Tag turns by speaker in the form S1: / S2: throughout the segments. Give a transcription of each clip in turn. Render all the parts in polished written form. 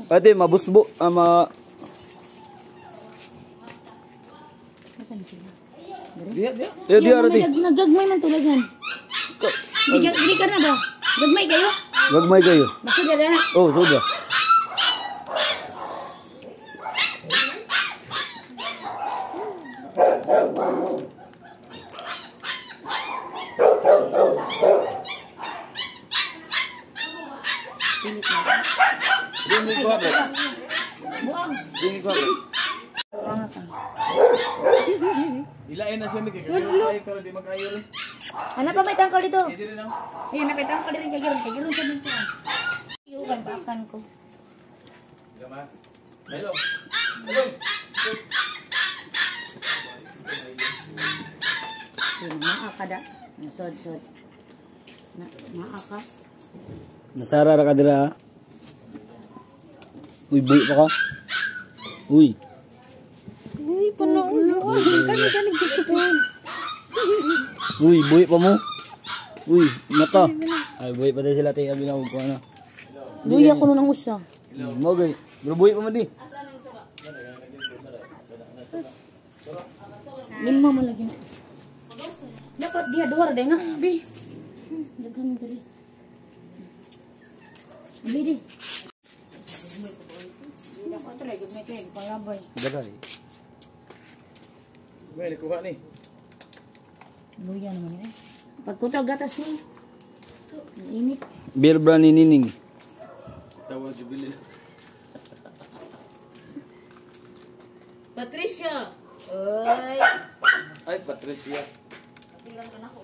S1: Ate, mabusbo. Ma... Dia.
S2: Nagagmay man tulad yan. Hindi ka na ba? Gagmay kayo?
S1: Gagmay kayo.
S2: Masuda na?
S1: Oh, sudah. Dingin ko ba? Dingin ko ba? Ilain na siya ni kay kayo di makayo rin.
S2: Ano pa may tangkal dito?
S1: Hindi rin ako.
S2: Ayun, may tangkal din kay Giron sa dito. Iukan bakan ko.
S1: Gama. Hello. Hello.
S2: Maaka da. Sod. Maaka.
S1: Nasara ra ka dira. Uy, buhi pa ka. Uy.
S3: Uy, puno. Kani gituon.
S1: Uy, buhi pa mo. Uy, mata. Ay, buhi pa din sila tayo abi na ko ano.
S2: Buhi ako nung usa.
S1: Mo gay. Bro buhi pa man di.
S2: Lima man lagi. Dapat dia dua ada nga, bi. Daghan diri. Bi di. Tidak ko to lagi may kay palabay.
S1: Daday. May kuha ni.
S2: Luya naman eh. Pagkutaw gatas ni. Init.
S1: Beer brand ni Nining. Tawa jubilin.
S3: Patricia. Oy.
S1: Ay, Patricia.
S3: Tingnan ka na ko.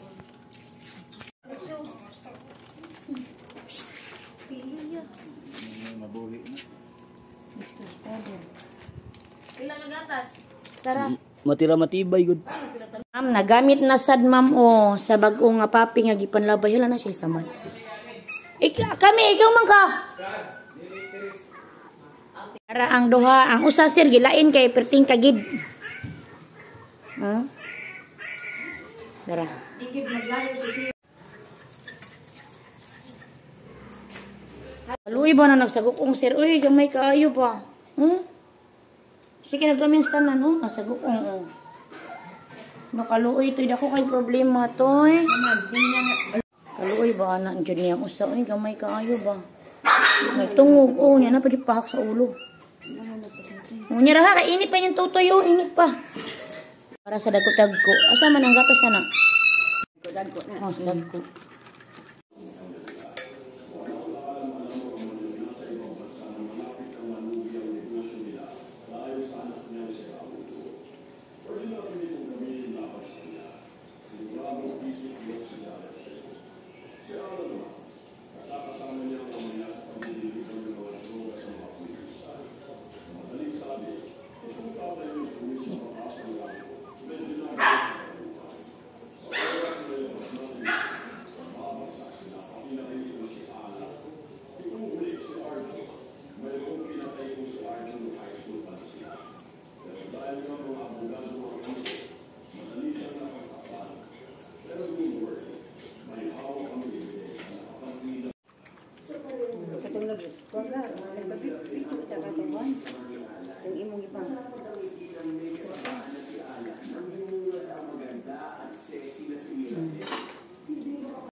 S1: Mabuhi na.
S3: Ilan ang gatas?
S2: Sarap.
S1: Matira matibay gud.
S2: Ma'am, nagamit na sad ma'am o sa bag-o nga papi nga gipanlabay hala na siya sa man. Ikaw man ka. Para ang duha, ang usa sir gilain kay perting kagid. Dara. Luoy ba na nagsagukong sir? Uy, gamay kaayo pa. Sige naglamin sa tanan, no? Nasagukong, Nakaluoy, ito dako kay problema, toy. Kaluoy ba na? Diyan niya usa. Uy, gamay kaayo ba? Nagtungog, niya na pa di pahak sa ulo. Unya raha, kainit pa yung tutoy, init pa. Para sa dagko-dagko. Asa man ang gatas na?
S3: Dagko na.
S2: Dagko.